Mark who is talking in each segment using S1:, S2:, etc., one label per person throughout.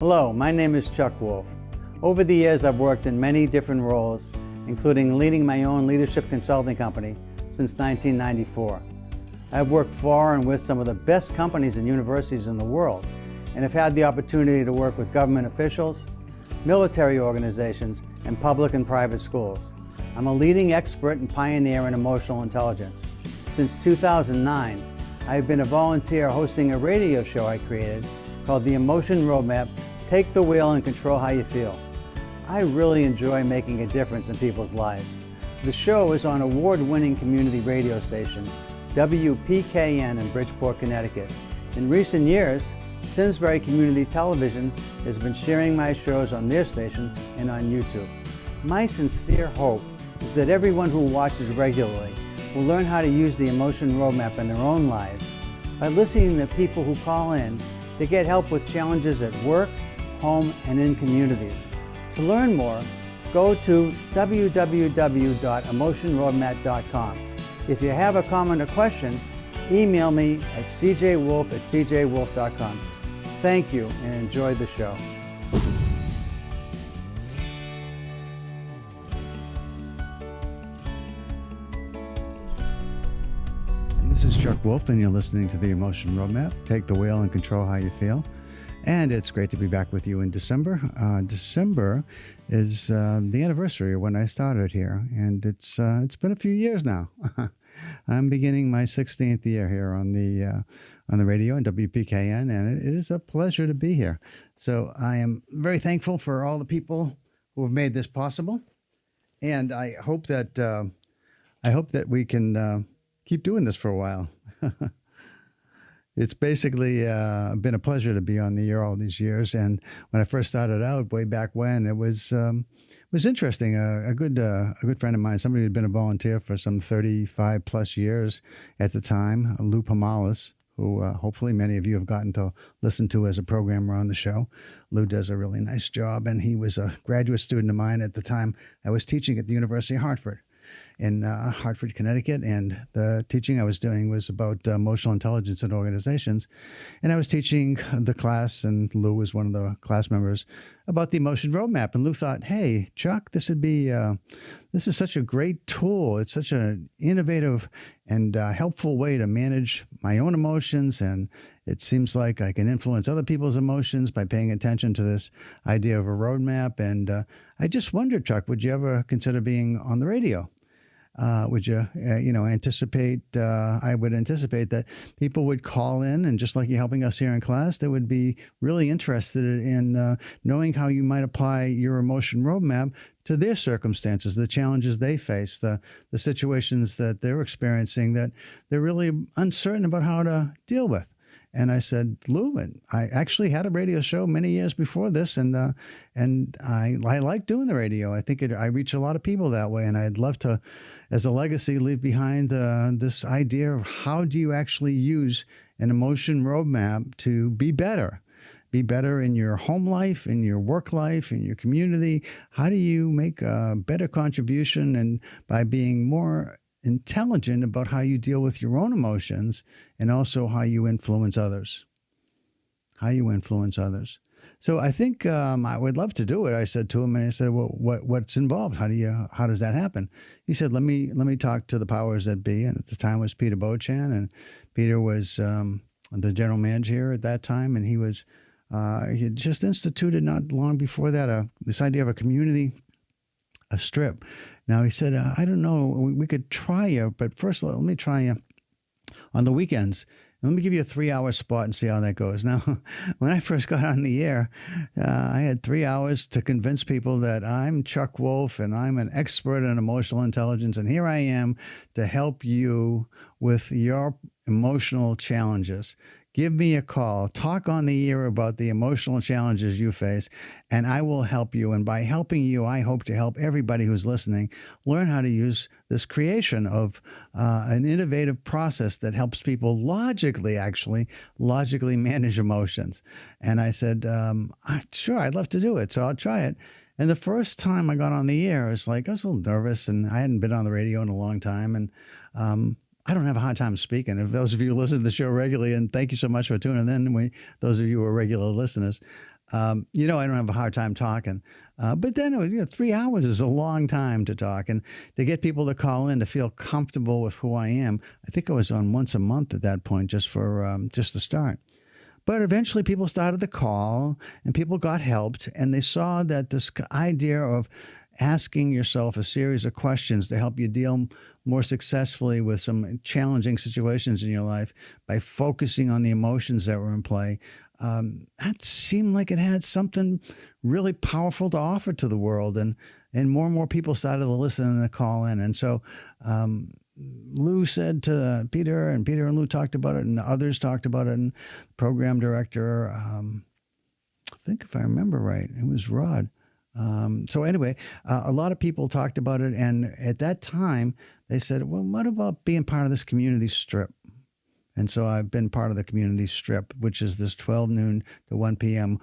S1: Hello, my name is Chuck Wolf. Over the years, I've worked in many different roles, including leading my own leadership consulting company since 1994. I've worked for and with some of the best companies and universities in the world, and have had the opportunity to work with government officials, military organizations, and public and private schools. I'm a leading expert and pioneer in emotional intelligence. Since 2009, I've been a volunteer hosting a radio show I created called The Emotion Roadmap: Take the Wheel and Control How You Feel. I really enjoy making a difference in people's lives. The show is on award-winning community radio station, WPKN in Bridgeport, Connecticut. In recent years, Simsbury Community Television has been sharing my shows on their station and on YouTube. My sincere hope is that everyone who watches regularly will learn how to use the Emotion Roadmap in their own lives by listening to people who call in to get help with challenges at work, home, and in communities. To learn more, go to www.emotionroadmap.com. If you have a comment or question, email me at cjwolf@cjwolf.com. Thank you and enjoy the show. This is Chuck Wolf, and you're listening to the Emotion Roadmap. Take the wheel and control how you feel. And it's great to be back with you in December. December is the anniversary of when I started here, and it's been a few years now. I'm beginning my 16th year here on the radio on WPKN, and it is a pleasure to be here. So I am very thankful for all the people who have made this possible, and I hope that we can keep doing this for a while. It's basically been a pleasure to be on the air all these years. And when I first started out, way back when, it was interesting. A good friend of mine, somebody who had been a volunteer for some 35 plus years at the time, Lou Pomalis, who hopefully many of you have gotten to listen to as a programmer on the show. Lou does a really nice job, and he was a graduate student of mine at the time. I was teaching at the University of Hartford in Hartford, Connecticut, and the teaching I was doing was about emotional intelligence in organizations. And I was teaching the class, and Lou was one of the class members, about the Emotion Roadmap. And Lou thought, hey, Chuck, this is such a great tool. It's such an innovative and helpful way to manage my own emotions, and it seems like I can influence other people's emotions by paying attention to this idea of a roadmap. And I just wondered, Chuck, would you ever consider being on the radio? Would you, anticipate, I would anticipate that people would call in, and just like you're helping us here in class, they would be really interested in knowing how you might apply your emotion roadmap to their circumstances, the challenges they face, the situations that they're experiencing that they're really uncertain about how to deal with. And I said, Lou, and I actually had a radio show many years before this, and I like doing the radio. I think I reach a lot of people that way, and I'd love to, as a legacy, leave behind this idea of how do you actually use an emotion roadmap to be better. Be better in your home life, in your work life, in your community. How do you make a better contribution, and by being more intelligent about how you deal with your own emotions, and also how you influence others. So I think I would love to do it. I said to him, and I said, well, what's involved? How does that happen? He said, let me talk to the powers that be. And at the time was Peter Beauchamp, and Peter was the general manager here at that time. And he had just instituted not long before that this idea of a community, a strip. Now he said, I don't know, we could try you, but first let me try you on the weekends. Let me give you a 3-hour spot and see how that goes. Now, when I first got on the air, I had 3 hours to convince people that I'm Chuck Wolf and I'm an expert in emotional intelligence, and here I am to help you with your emotional challenges. Give me a call. Talk on the air about the emotional challenges you face, and I will help you. And by helping you, I hope to help everybody who's listening learn how to use this creation of an innovative process that helps people logically manage emotions. And I said, sure, I'd love to do it, so I'll try it. And the first time I got on the air, I was a little nervous, and I hadn't been on the radio in a long time. And I don't have a hard time speaking. If those of you who listen to the show regularly, and thank you so much for tuning in, those of you who are regular listeners, I don't have a hard time talking. But then, 3 hours is a long time to talk. And to get people to call in to feel comfortable with who I am, I think I was on once a month at that point just to start. But eventually people started to call and people got helped. And they saw that this idea of asking yourself a series of questions to help you deal more successfully with some challenging situations in your life by focusing on the emotions that were in play, that seemed like it had something really powerful to offer to the world. And more people started to listen and to call in. And so Lou said to Peter, and Peter and Lou talked about it, and others talked about it, and the program director, I think if I remember right, it was Rod. So anyway, a lot of people talked about it. And at that time, they said, well, what about being part of this community strip? And so I've been part of the community strip, which is this 12 noon to 1 p.m.,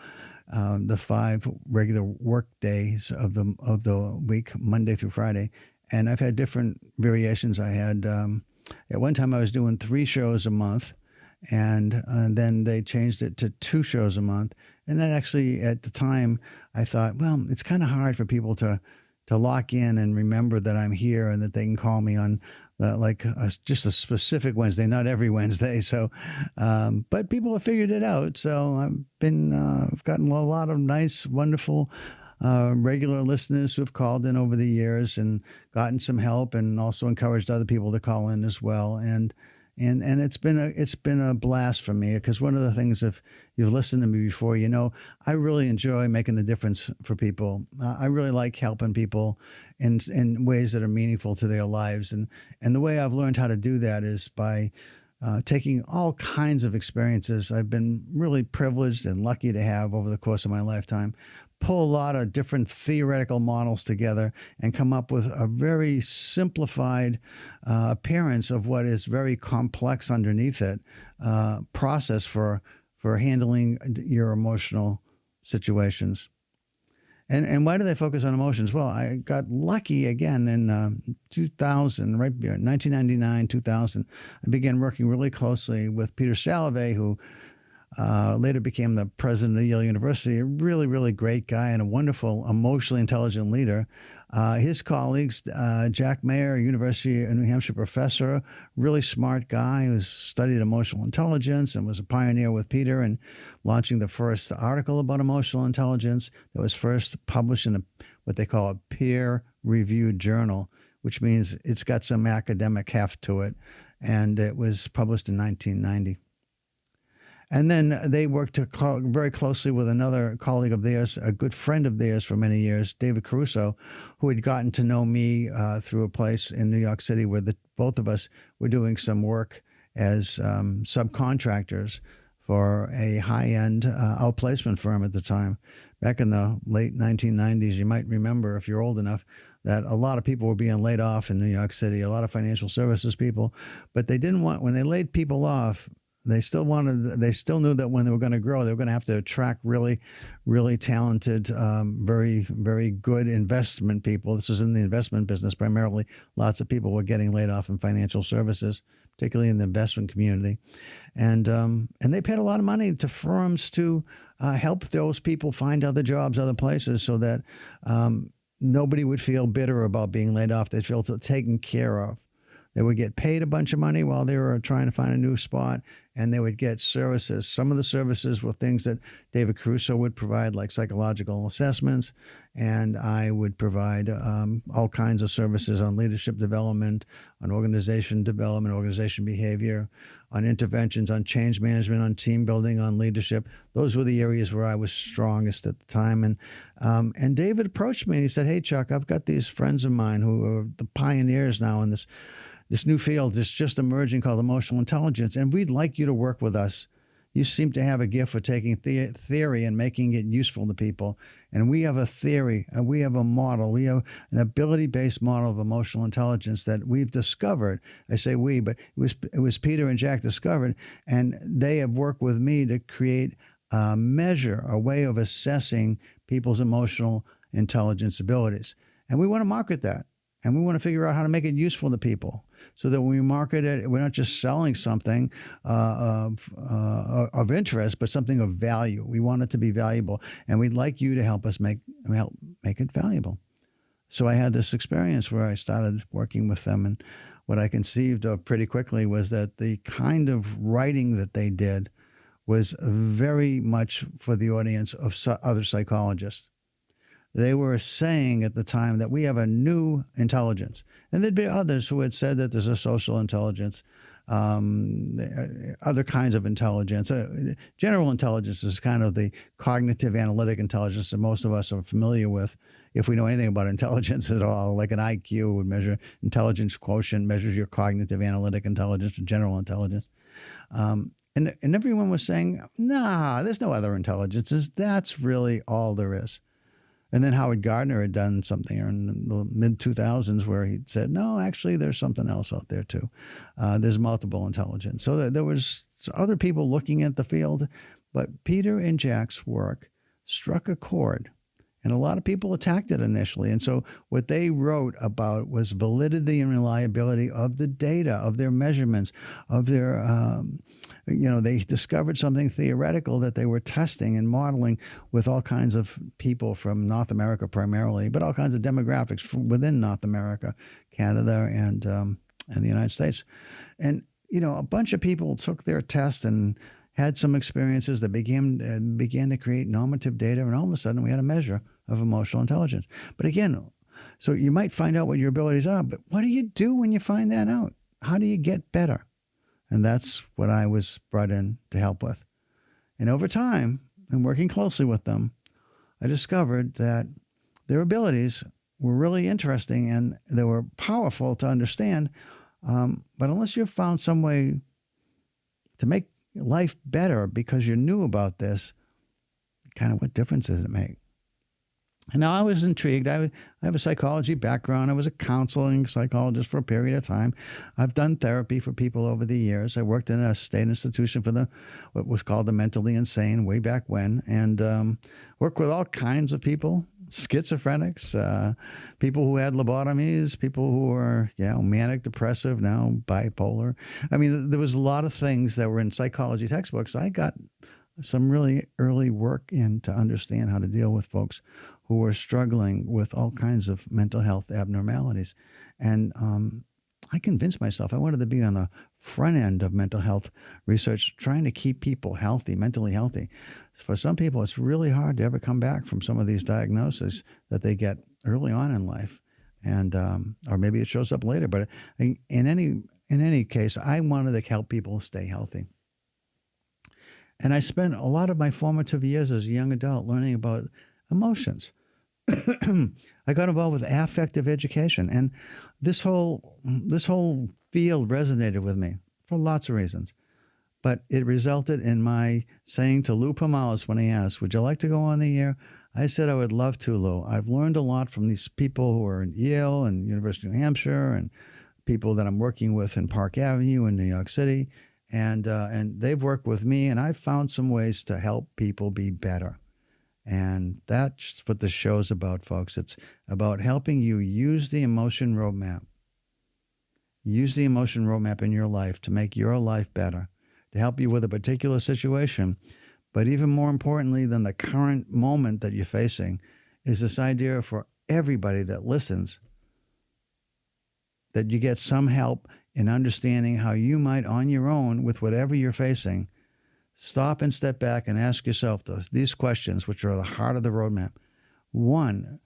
S1: the 5 regular work days of the week, Monday through Friday. And I've had different variations. I had, at one time I was doing 3 shows a month, and then they changed it to 2 shows a month. And then actually at the time I thought, well, it's kind of hard for people to lock in and remember that I'm here and that they can call me on just a specific Wednesday, not every Wednesday. So, but people have figured it out. So I've gotten a lot of nice, wonderful, regular listeners who have called in over the years and gotten some help, and also encouraged other people to call in as well. And it's been a blast for me, because one of the things, if you've listened to me before, I really enjoy making a difference for people. I really like helping people in ways that are meaningful to their lives. And the way I've learned how to do that is by taking all kinds of experiences I've been really privileged and lucky to have over the course of my lifetime, pull a lot of different theoretical models together and come up with a very simplified appearance of what is very complex underneath it, process for handling your emotional situations. And why do they focus on emotions? Well, I got lucky again in 2000, right, 1999, 2000. I began working really closely with Peter Salovey, who later became the president of Yale University, a really, really great guy and a wonderful, emotionally intelligent leader. His colleagues, Jack Mayer, University of New Hampshire professor, really smart guy who studied emotional intelligence and was a pioneer with Peter in launching the first article about emotional intelligence that was first published in what they call a peer-reviewed journal, which means it's got some academic heft to it. And it was published in 1990. And then they worked very closely with another colleague of theirs, a good friend of theirs for many years, David Caruso, who had gotten to know me through a place in New York City where both of us were doing some work as subcontractors for a high-end outplacement firm at the time. Back in the late 1990s, you might remember, if you're old enough, that a lot of people were being laid off in New York City, a lot of financial services people. But they didn't want, when they laid people off, they still knew that when they were going to grow, they were going to have to attract really, really talented, very, very good investment people. This was in the investment business primarily. Lots of people were getting laid off in financial services, particularly in the investment community. And they paid a lot of money to firms to help those people find other jobs, other places, so that nobody would feel bitter about being laid off. They'd feel taken care of. They would get paid a bunch of money while they were trying to find a new spot, and they would get services. Some of the services were things that David Caruso would provide, like psychological assessments, and I would provide all kinds of services on leadership development, on organization development, organization behavior, on interventions, on change management, on team building, on leadership. Those were the areas where I was strongest at the time. And David approached me and he said, "Hey, Chuck, I've got these friends of mine who are the pioneers now in this new field that's just emerging called emotional intelligence, and we'd like you to work with us. You seem to have a gift for taking theory and making it useful to people. And we have a theory, and we have a model. We have an ability-based model of emotional intelligence that we've discovered." I say we, but it was Peter and Jack discovered, and they have worked with me to create a measure, a way of assessing people's emotional intelligence abilities. And we want to market that. and we want to figure out how to make it useful to people so that when we market it, we're not just selling something of interest, but something of value. We want it to be valuable, and we'd like you to help us make it valuable. So I had this experience where I started working with them, and what I conceived of pretty quickly was that the kind of writing that they did was very much for the audience of other psychologists. They were saying at the time that we have a new intelligence. And there'd be others who had said that there's a social intelligence, other kinds of intelligence. General intelligence is kind of the cognitive analytic intelligence that most of us are familiar with. If we know anything about intelligence at all, like an IQ would measure intelligence quotient, measures your cognitive analytic intelligence or general intelligence. And everyone was saying, nah, there's no other intelligences. That's really all there is. And then Howard Gardner had done something in the mid-2000s where he said, no, actually, there's something else out there, too. There's multiple intelligence. So there was other people looking at the field, but Peter and Jack's work struck a chord. And a lot of people attacked it initially. And so what they wrote about was validity and reliability of the data, of their measurements, of their, they discovered something theoretical that they were testing and modeling with all kinds of people from North America primarily, but all kinds of demographics within North America, Canada, and the United States. And, a bunch of people took their test and had some experiences that began to create normative data, and all of a sudden we had a measure of emotional intelligence. But again, so you might find out what your abilities are, but what do you do when you find that out? How do you get better? And that's what I was brought in to help with. And over time, and working closely with them, I discovered that their abilities were really interesting and they were powerful to understand. But unless you've found some way to make life better because you knew about this, kind of what difference does it make? And now I was intrigued. I have a psychology background. I was a counseling psychologist for a period of time. I've done therapy for people over the years. I worked in a state institution for what was called the mentally insane way back when, and worked with all kinds of people, schizophrenics, people who had lobotomies, people who were, manic depressive, now bipolar. I mean, there was a lot of things that were in psychology textbooks. I got some really early work in to understand how to deal with folks who were struggling with all kinds of mental health abnormalities. And I convinced myself I wanted to be on the front end of mental health research, trying to keep people healthy, mentally healthy. For some people, it's really hard to ever come back from some of these diagnoses that they get early on in life. And or maybe it shows up later. But in any case, I wanted to help people stay healthy. And I spent a lot of my formative years as a young adult learning about emotions. I got involved with affective education, and this whole field resonated with me for lots of reasons. But it resulted in my saying to Lou Pomalis when he asked, would you like to go on the air? I said I would love to, Lou. I've learned a lot from these people who are in Yale and University of New Hampshire and people that I'm working with in Park Avenue in New York City. And they've worked with me, and I've found some ways to help people be better. And that's what the show's about, folks. It's about helping you use the emotion roadmap. Use the emotion roadmap in your life to make your life better, to help you with a particular situation. But even more importantly than the current moment that you're facing is this idea for everybody that listens, that you get some help in understanding how you might, on your own, with whatever you're facing, stop and step back and ask yourself these questions, which are the heart of the roadmap. One,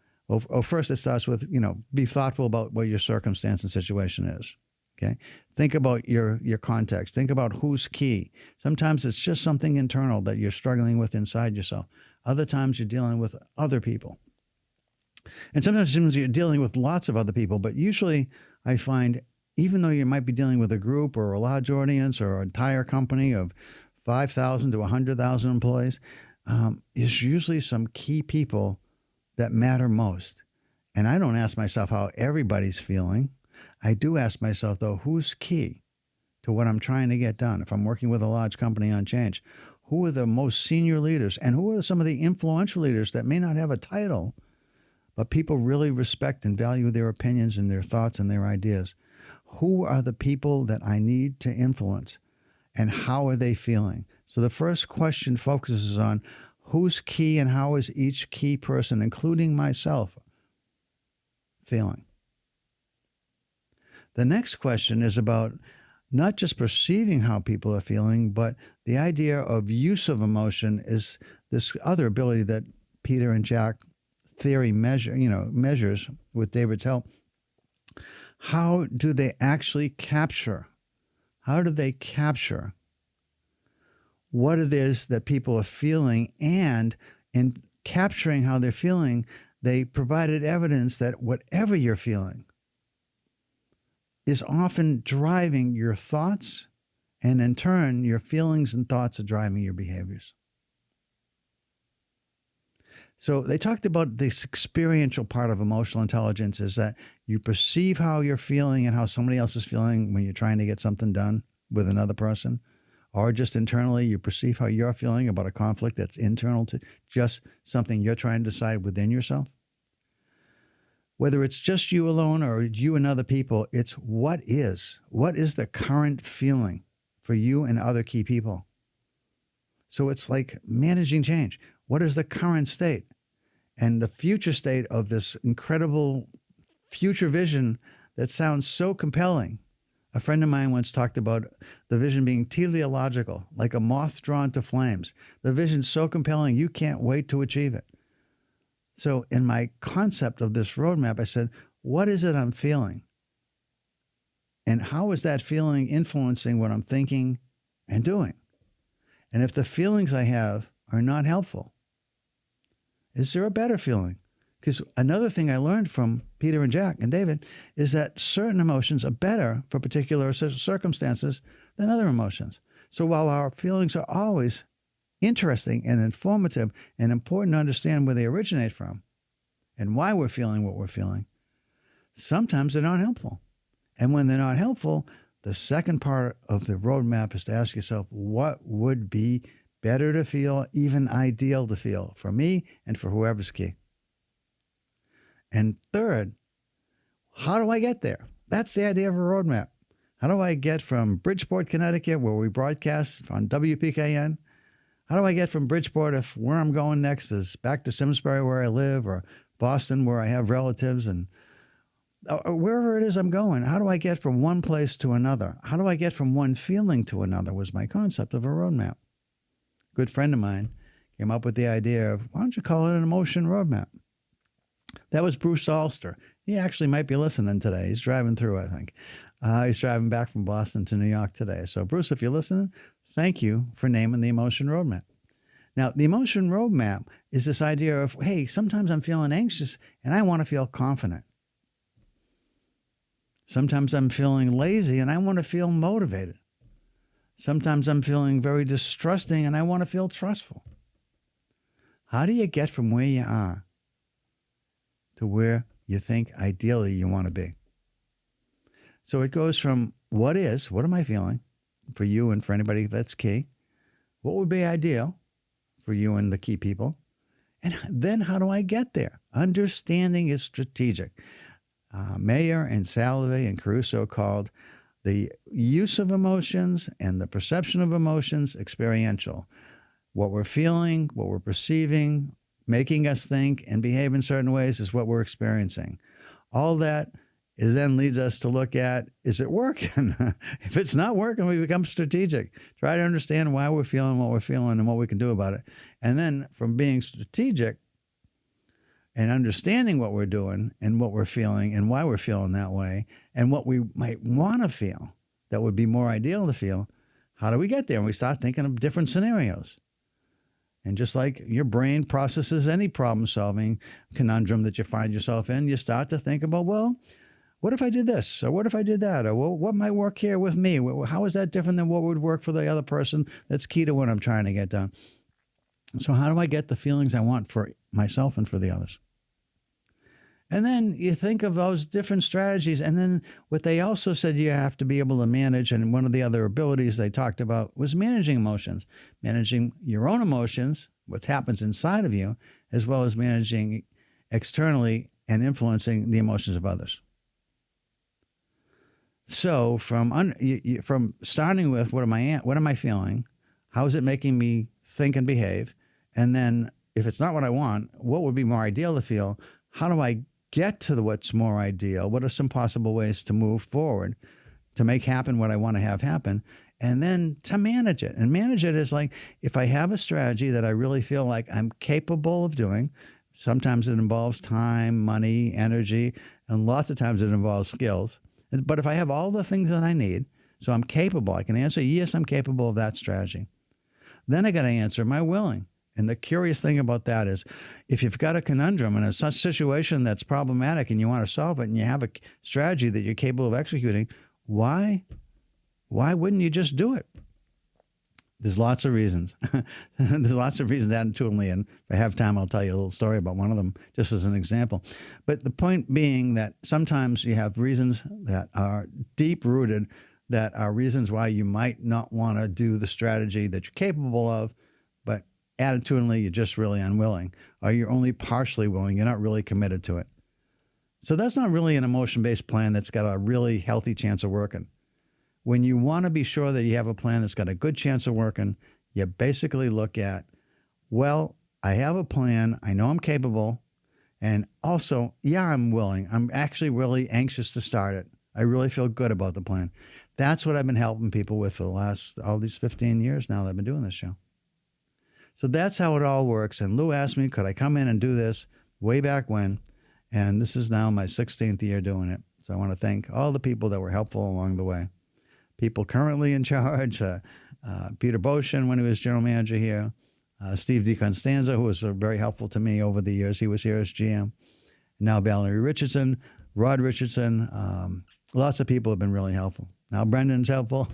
S1: first it starts with, be thoughtful about what your circumstance and situation is. Okay. Think about your context. Think about who's key. Sometimes it's just something internal that you're struggling with inside yourself. Other times you're dealing with other people. And sometimes you're dealing with lots of other people, but usually I find even though you might be dealing with a group or a large audience or an entire company of 5,000 to 100,000 employees, there's usually some key people that matter most. And I don't ask myself how everybody's feeling. I do ask myself, though, who's key to what I'm trying to get done? If I'm working with a large company on change, who are the most senior leaders and who are some of the influential leaders that may not have a title, but people really respect and value their opinions and their thoughts and their ideas. Who are the people that I need to influence, and how are they feeling? So the first question focuses on who's key and how is each key person, including myself, feeling. The next question is about not just perceiving how people are feeling, but the idea of use of emotion is this other ability that Peter and Jack theory measures with David's help. How do they actually capture? How do they capture what it is that people are feeling? And in capturing how they're feeling, they provided evidence that whatever you're feeling is often driving your thoughts, and in turn, your feelings and thoughts are driving your behaviors. So they talked about this experiential part of emotional intelligence is that you perceive how you're feeling and how somebody else is feeling when you're trying to get something done with another person, or just internally you perceive how you're feeling about a conflict that's internal to just something you're trying to decide within yourself. Whether it's just you alone or you and other people, it's what is the current feeling for you and other key people. So it's like managing change. What is the current state? And the future state of this incredible future vision that sounds so compelling. A friend of mine once talked about the vision being teleological, like a moth drawn to flames. The vision's so compelling, you can't wait to achieve it. So in my concept of this roadmap, I said, what is it I'm feeling? And how is that feeling influencing what I'm thinking and doing? And if the feelings I have are not helpful, is there a better feeling? Because another thing I learned from Peter and Jack and David is that certain emotions are better for particular circumstances than other emotions. So while our feelings are always interesting and informative and important to understand where they originate from and why we're feeling what we're feeling, sometimes they're not helpful. And when they're not helpful, the second part of the roadmap is to ask yourself, what would be better to feel, even ideal to feel for me and for whoever's key? And third, how do I get there? That's the idea of a roadmap. How do I get from Bridgeport, Connecticut, where we broadcast on WPKN? How do I get from Bridgeport if where I'm going next is back to Simsbury where I live, or Boston where I have relatives, and wherever it is I'm going? How do I get from one place to another? How do I get from one feeling to another was my concept of a roadmap. A good friend of mine came up with the idea of, why don't you call it an emotion roadmap? That was Bruce Alster. He actually might be listening today. He's driving through, I think. He's driving back from Boston to New York today. So Bruce, if you're listening, thank you for naming the emotion roadmap. Now, the emotion roadmap is this idea of, hey, sometimes I'm feeling anxious and I want to feel confident. Sometimes I'm feeling lazy and I want to feel motivated. Sometimes I'm feeling very distrusting and I want to feel trustful. How do you get from where you are to where you think ideally you want to be? So it goes from what am I feeling for you and for anybody that's key? What would be ideal for you and the key people? And then how do I get there? Understanding is strategic. Mayer and Salve and Caruso called the use of emotions and the perception of emotions experiential. What we're feeling, what we're perceiving, making us think and behave in certain ways is what we're experiencing. All that then leads us to look at, is it working? If it's not working, we become strategic. Try to understand why we're feeling what we're feeling and what we can do about it. And then from being strategic and understanding what we're doing and what we're feeling and why we're feeling that way and what we might want to feel that would be more ideal to feel, how do we get there? And we start thinking of different scenarios. And just like your brain processes any problem-solving conundrum that you find yourself in, you start to think about, well, what if I did this? Or what if I did that? Or what might work here with me? How is that different than what would work for the other person that's key to what I'm trying to get done? So how do I get the feelings I want for myself and for the others? And then you think of those different strategies. And then what they also said you have to be able to manage, and one of the other abilities they talked about was managing emotions, managing your own emotions, what happens inside of you, as well as managing externally and influencing the emotions of others. So from starting with what am I feeling, how is it making me think and behave, and then if it's not what I want, what would be more ideal to feel? How do I get to what's more ideal? What are some possible ways to move forward to make happen what I want to have happen? And then to manage it. And manage it is like, if I have a strategy that I really feel like I'm capable of doing, sometimes it involves time, money, energy, and lots of times it involves skills. But if I have all the things that I need, so I'm capable, I can answer, yes, I'm capable of that strategy. Then I got to answer, am I willing? And the curious thing about that is, if you've got a conundrum in a such situation that's problematic and you want to solve it and you have a strategy that you're capable of executing, why wouldn't you just do it? There's lots of reasons. There's lots of reasons attitudinally, and if I have time, I'll tell you a little story about one of them just as an example. But the point being that sometimes you have reasons that are deep-rooted, that are reasons why you might not want to do the strategy that you're capable of, but attitudinally you're just really unwilling, or you're only partially willing, you're not really committed to it. So that's not really an emotion-based plan that's got a really healthy chance of working. When you want to be sure that you have a plan that's got a good chance of working, you basically look at, well, I have a plan, I know I'm capable, and also, yeah, I'm willing. I'm actually really anxious to start it. I really feel good about the plan. That's what I've been helping people with for the last, all these 15 years now that I've been doing this show. So that's how it all works. And Lou asked me, could I come in and do this way back when? And this is now my 16th year doing it. So I want to thank all the people that were helpful along the way. People currently in charge, Peter Boshin when he was general manager here, Steve DeConstanza, who was very helpful to me over the years. He was here as GM. Now Valerie Richardson, Rod Richardson. Lots of people have been really helpful. Now Brendan's helpful.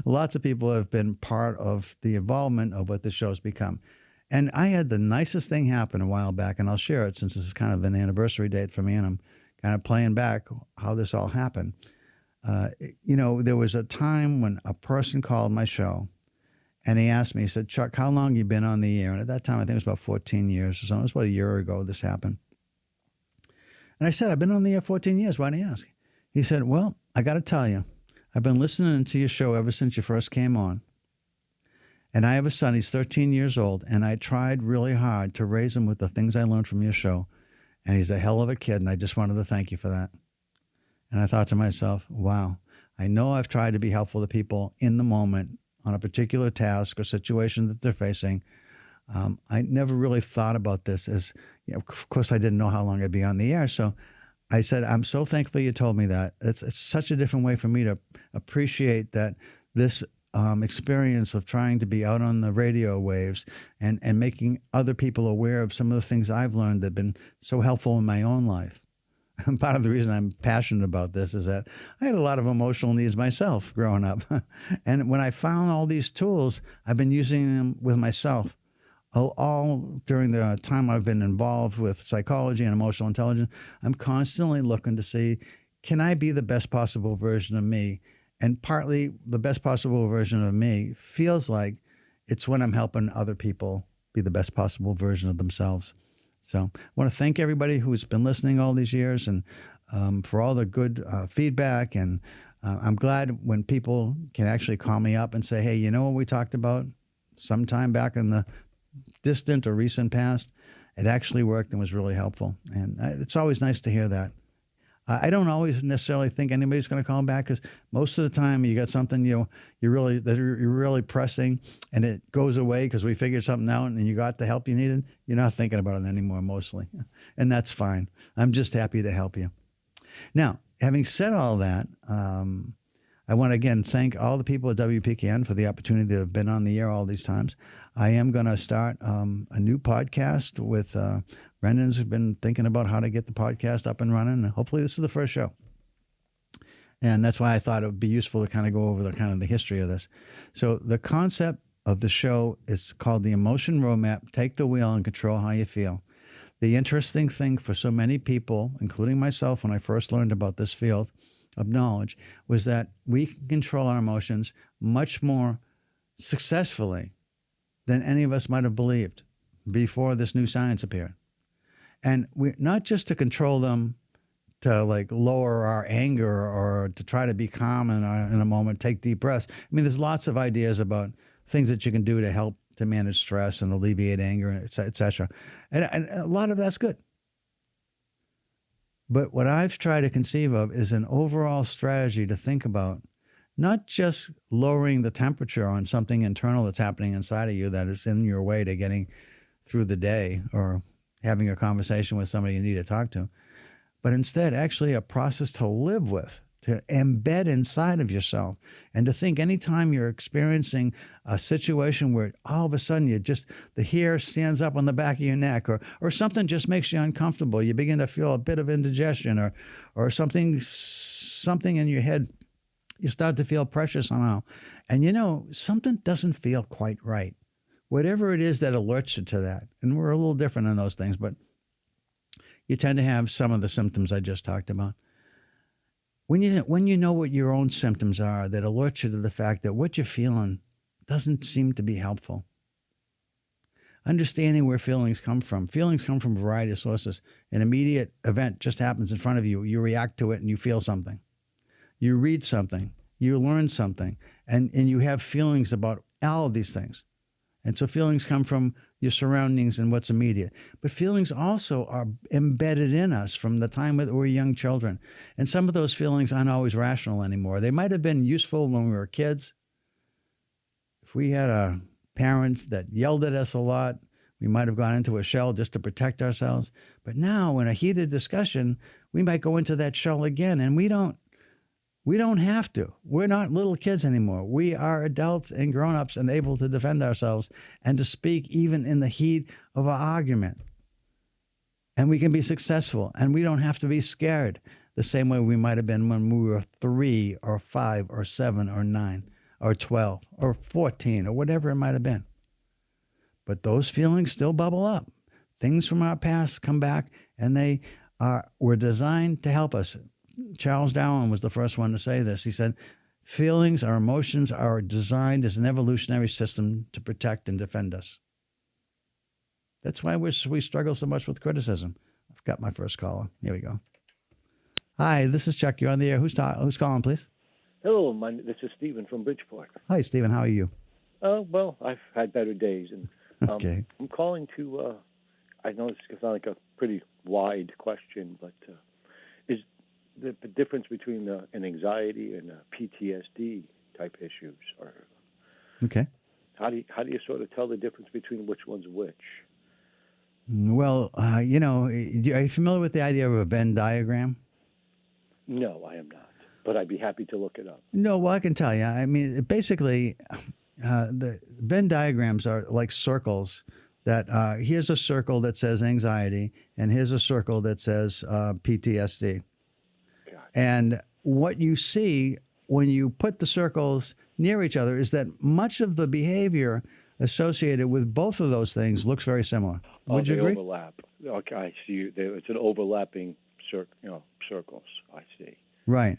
S1: Lots of people have been part of the involvement of what the show's become. And I had the nicest thing happen a while back, and I'll share it since this is kind of an anniversary date for me, and I'm kind of playing back how this all happened. There was a time when a person called my show and he asked me, he said, Chuck, how long have you been on the air? And at that time, I think it was about 14 years or something. It was about a year ago this happened. And I said, I've been on the air 14 years. Why didn't you ask? He said, well, I got to tell you, I've been listening to your show ever since you first came on. And I have a son, he's 13 years old, and I tried really hard to raise him with the things I learned from your show. And he's a hell of a kid, and I just wanted to thank you for that. And I thought to myself, wow, I know I've tried to be helpful to people in the moment on a particular task or situation that they're facing. I never really thought about this as, of course, I didn't know how long I'd be on the air. So I said, I'm so thankful you told me that. It's such a different way for me to appreciate that this experience of trying to be out on the radio waves and making other people aware of some of the things I've learned that have been so helpful in my own life. Part of the reason I'm passionate about this is that I had a lot of emotional needs myself growing up. And when I found all these tools, I've been using them with myself. All during the time I've been involved with psychology and emotional intelligence, I'm constantly looking to see, can I be the best possible version of me? And partly the best possible version of me feels like it's when I'm helping other people be the best possible version of themselves. So I want to thank everybody who's been listening all these years and for all the good feedback. And I'm glad when people can actually call me up and say, hey, you know what we talked about sometime back in the distant or recent past? It actually worked and was really helpful. And it's always nice to hear that. I don't always necessarily think anybody's going to call back because most of the time you got something you're really pressing and it goes away because we figured something out and you got the help you needed. You're not thinking about it anymore mostly, and that's fine. I'm just happy to help you. Now, having said all that, I want to again thank all the people at WPKN for the opportunity to have been on the air all these times. I am going to start a new podcast with Brendan's been thinking about how to get the podcast up and running. Hopefully this is the first show. And that's why I thought it would be useful to kind of go over the history of this. So the concept of the show is called the Emotion Roadmap. Take the wheel and control how you feel. The interesting thing for so many people, including myself when I first learned about this field of knowledge, was that we can control our emotions much more successfully than any of us might have believed before this new science appeared. And we not just to control them, to like lower our anger or to try to be calm in a moment, take deep breaths. I mean, there's lots of ideas about things that you can do to help to manage stress and alleviate anger, et cetera. And a lot of that's good. But what I've tried to conceive of is an overall strategy to think about not just lowering the temperature on something internal that's happening inside of you that is in your way to getting through the day or having a conversation with somebody you need to talk to, but instead actually a process to live with, to embed inside of yourself, and to think anytime you're experiencing a situation where all of a sudden the hair stands up on the back of your neck, or something just makes you uncomfortable, you begin to feel a bit of indigestion, or something in your head, you start to feel pressure somehow, and something doesn't feel quite right. Whatever it is that alerts you to that, and we're a little different in those things, but you tend to have some of the symptoms I just talked about. When you know what your own symptoms are, that alerts you to the fact that what you're feeling doesn't seem to be helpful. Understanding where feelings come from. Feelings come from a variety of sources. An immediate event just happens in front of you. You react to it and you feel something. You read something. You learn something. And you have feelings about all of these things. And so feelings come from your surroundings and what's immediate. But feelings also are embedded in us from the time that we're young children. And some of those feelings aren't always rational anymore. They might have been useful when we were kids. If we had a parent that yelled at us a lot, we might have gone into a shell just to protect ourselves. But now in a heated discussion, we might go into that shell again, and we don't have to. We're not little kids anymore. We are adults and grown-ups and able to defend ourselves and to speak even in the heat of an argument. And we can be successful, and we don't have to be scared the same way we might have been when we were 3 or 5 or 7 or 9 or 12 or 14 or whatever it might have been. But those feelings still bubble up. Things from our past come back, and were designed to help us. Charles Darwin was the first one to say this. He said, feelings, our emotions are designed as an evolutionary system to protect and defend us. That's why we struggle so much with criticism. I've got my first caller. Here we go. Hi, this is Chuck. You're on the air. Who's calling, please?
S2: Hello, this is Stephen from Bridgeport.
S1: Hi, Stephen. How are you?
S2: Well, I've had better days. And
S1: okay.
S2: I'm calling to, I know this is like a pretty wide question, but is the difference between an anxiety and a PTSD type issues?
S1: Okay.
S2: How do you sort of tell the difference between which one's which?
S1: Well, are you familiar with the idea of a Venn diagram?
S2: No, I am not, but I'd be happy to look it up.
S1: No, well, I can tell you. I mean, basically, the Venn diagrams are like circles that here's a circle that says anxiety, and here's a circle that says PTSD. And what you see when you put the circles near each other is that much of the behavior associated with both of those things looks very similar. Would you agree?
S2: Overlap. Okay, I see. It's an overlapping circles. I see.
S1: Right.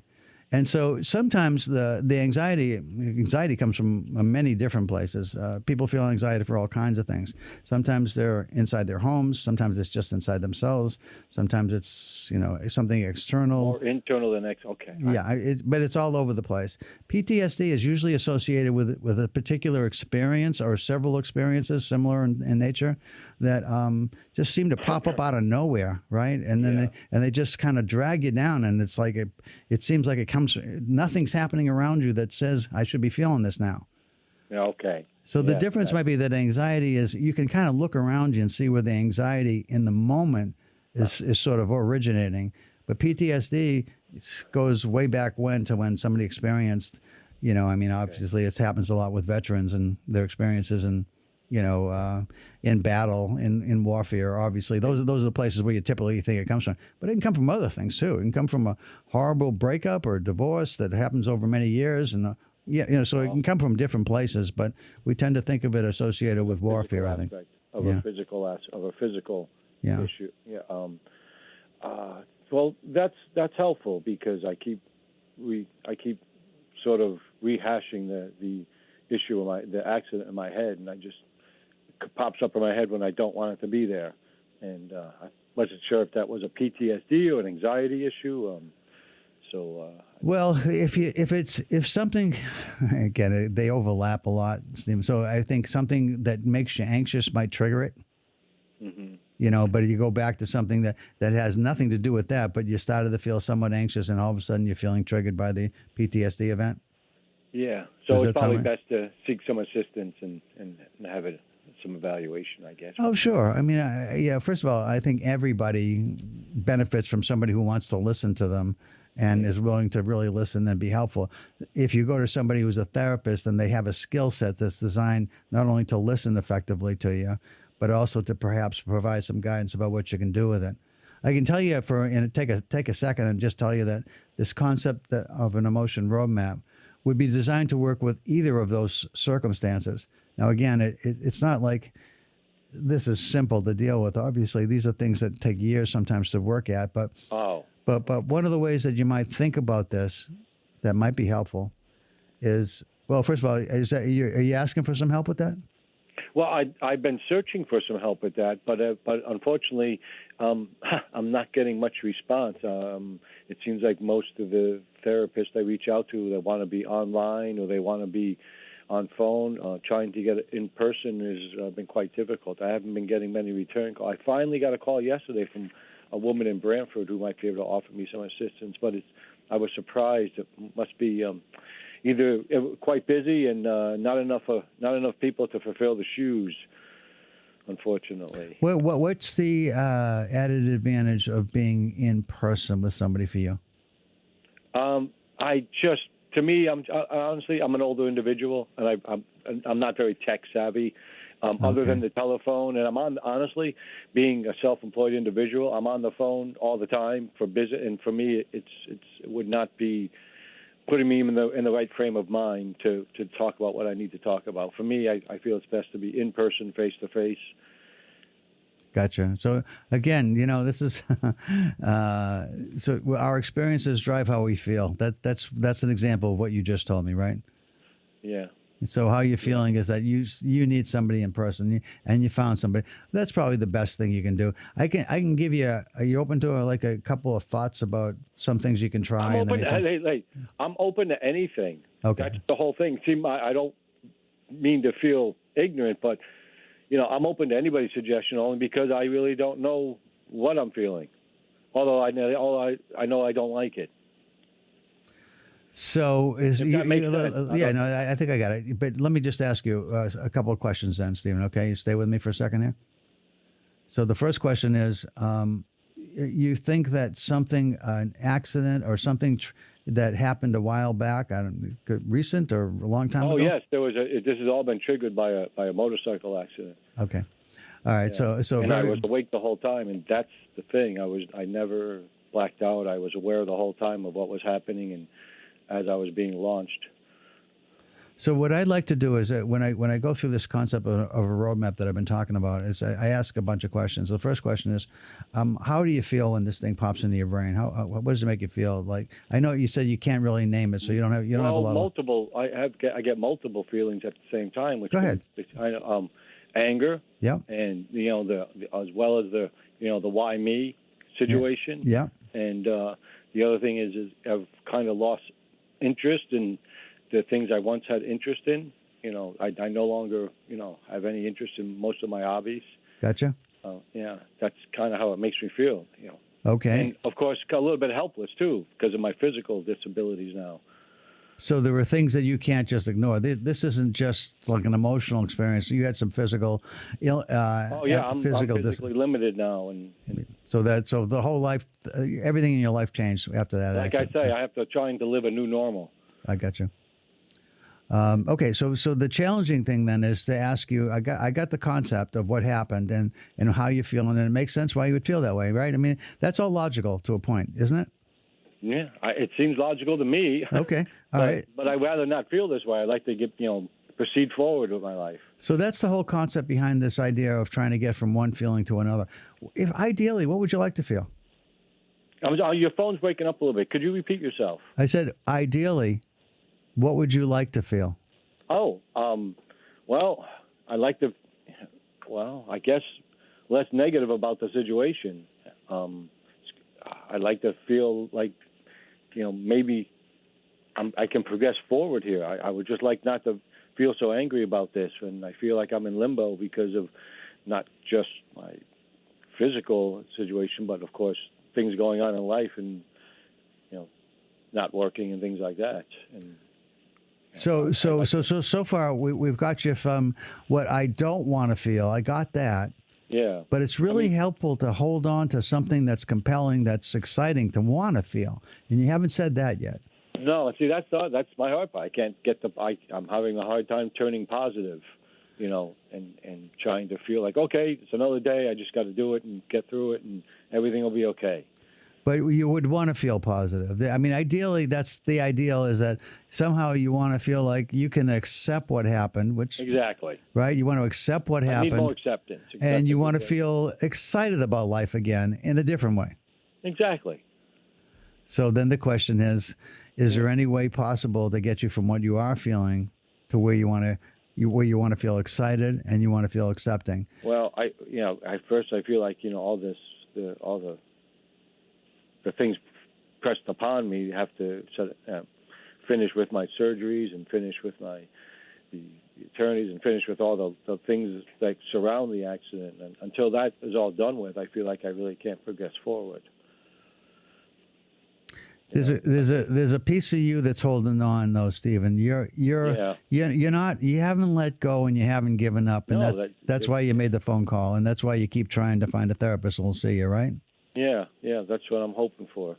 S1: And so sometimes the anxiety comes from many different places. People feel anxiety for all kinds of things. Sometimes they're inside their homes. Sometimes it's just inside themselves. Sometimes it's, something external.
S2: More internal than okay.
S1: Yeah, but it's all over the place. PTSD is usually associated with a particular experience or several experiences similar in nature that just seem to pop up out of nowhere, right? And then they just kind of drag you down, and it's like it seems like it comes. Nothing's happening around you that says I should be feeling this now.
S2: Yeah, okay.
S1: So the difference might be that anxiety is you can kind of look around you and see where the anxiety in the moment is sort of originating. But PTSD goes way back when somebody experienced, obviously it happens a lot with veterans and their experiences and, in battle, in warfare, obviously. Those are the places where you typically think it comes from. But it can come from other things, too. It can come from a horrible breakup or divorce that happens over many years. And, so it can come from different places. But we tend to think of it associated with warfare, I think.
S2: A physical issue. Yeah. Well, that's helpful because I keep sort of rehashing the issue the accident in my head, and it pops up in my head when I don't want it to be there, and wasn't sure if that was a PTSD or an anxiety issue.
S1: Well, if something, again, they overlap a lot, Stephen. So I think something that makes you anxious might trigger it.
S2: Mm-hmm.
S1: But you go back to something that has nothing to do with that, but you started to feel somewhat anxious, and all of a sudden you're feeling triggered by the PTSD event.
S2: Yeah,
S1: Does
S2: so
S1: that
S2: it's probably
S1: sound right?
S2: best to seek some assistance and have some evaluation, I guess.
S1: Oh, sure. I mean, first of all, I think everybody benefits from somebody who wants to listen to them and is willing to really listen and be helpful. If you go to somebody who's a therapist and they have a skill set that's designed not only to listen effectively to you, but also to perhaps provide some guidance about what you can do with it. I can tell you take a second and just tell you that this concept of an emotion roadmap would be designed to work with either of those circumstances. Now, again, it's not like this is simple to deal with. Obviously, these are things that take years sometimes to work at. But one of the ways that you might think about this that might be helpful is, well, first of all, are you asking for some help with that?
S2: Well, I've been searching for some help with that, but unfortunately, I'm not getting much response. It seems like most of the therapists I reach out to, they want to be online or they want to be on phone. Trying to get it in person has been quite difficult. I haven't been getting many return calls. I finally got a call yesterday from a woman in Brantford who might be able to offer me some assistance, but I was surprised. It must be either quite busy and not enough people to fulfill the shoes, unfortunately.
S1: Well, what's the added advantage of being in person with somebody for you?
S2: To me, honestly, I'm an older individual, and I'm not very tech savvy, other than the telephone. And honestly, being a self-employed individual, I'm on the phone all the time for business, and for me, it would not be putting me in the right frame of mind to talk about what I need to talk about. For me, I feel it's best to be in person, face to face.
S1: Gotcha. So again, this is so our experiences drive how we feel. That's an example of what you just told me, right?
S2: Yeah.
S1: So how you're feeling is that you need somebody in person, and you found somebody. That's probably the best thing you can do. I can give you. Are you open to a couple of thoughts about some things you can try?
S2: I'm open to anything.
S1: Okay.
S2: That's the whole thing. See, I don't mean to feel ignorant, but I'm open to anybody's suggestion only because I really don't know what I'm feeling. Although I know I don't like it.
S1: So
S2: if that makes sense.
S1: I think I got it. But let me just ask you a couple of questions then, Stephen. Okay, you stay with me for a second here. So the first question is, you think that an accident or something that happened a while back, recent or a long time ago?
S2: Oh yes, this has all been triggered by a motorcycle accident.
S1: Okay, all right.
S2: Yeah.
S1: So
S2: I was awake the whole time, and that's the thing. I never blacked out. I was aware the whole time of what was happening, and as I was being launched.
S1: So what I'd like to do is when I go through this concept of a roadmap that I've been talking about, is I ask a bunch of questions. The first question is, how do you feel when this thing pops into your brain? What does it make you feel like? I know you said you can't really name it, so you don't have a lot.
S2: Multiple. I get multiple feelings at the same time. Which
S1: Go ahead.
S2: Anger.
S1: Yeah.
S2: And as well as the why me situation.
S1: Yeah.
S2: And the other thing is I've kind of lost interest in the things I once had interest in. I no longer, have any interest in most of my hobbies.
S1: Gotcha.
S2: That's kind of how it makes me feel,
S1: Okay.
S2: And, of course, a little bit helpless, too, because of my physical disabilities now.
S1: So there were things that you can't just ignore. This isn't just like an emotional experience. You had some physical,
S2: I'm physically limited now, and
S1: so the whole life, everything in your life changed after that.
S2: Like
S1: accident.
S2: I say, I have to try to live a new normal.
S1: I got you. Okay, so the challenging thing then is to ask you. I got the concept of what happened and how you feel, and it makes sense why you would feel that way, right? I mean, that's all logical to a point, isn't it?
S2: Yeah, it seems logical to me.
S1: Okay, all right.
S2: But I'd rather not feel this way. I'd like to proceed forward with my life.
S1: So that's the whole concept behind this idea of trying to get from one feeling to another. If ideally, what would you like to feel?
S2: Your phone's breaking up a little bit. Could you repeat yourself?
S1: I said, ideally, what would you like to feel?
S2: Well, I guess less negative about the situation. I like to feel like, maybe I can progress forward here. I would just like not to feel so angry about this, and I feel like I'm in limbo because of not just my physical situation, but of course things going on in life, and not working and things like that. And
S1: so far we've got you from what I don't want to feel. I got that.
S2: Yeah.
S1: But it's really helpful to hold on to something that's compelling, that's exciting to want to feel. And you haven't said that yet.
S2: No, see, that's my hard part. I can't get I'm having a hard time turning positive, and trying to feel like, okay, it's another day. I just got to do it and get through it, and everything will be okay.
S1: But you would want to feel positive. I mean, ideally, that's the ideal, is that somehow you want to feel like you can accept what happened, which
S2: exactly
S1: right. You want to accept what happened.
S2: I need more acceptance,
S1: and you want to feel excited about life again in a different way.
S2: Exactly.
S1: So then the question is there any way possible to get you from what you are feeling to where you want to feel excited and you want to feel accepting?
S2: Well, I feel like all the things pressed upon me have to finish with my surgeries and finish with the attorneys and finish with all the things that surround the accident. And until that is all done with, I feel like I really can't progress forward.
S1: There's a piece of you that's holding on though, Stephen. You haven't let go and you haven't given up, and that's why you made the phone call, and that's why you keep trying to find a therapist who'll see you, right?
S2: Yeah, that's what I'm hoping for.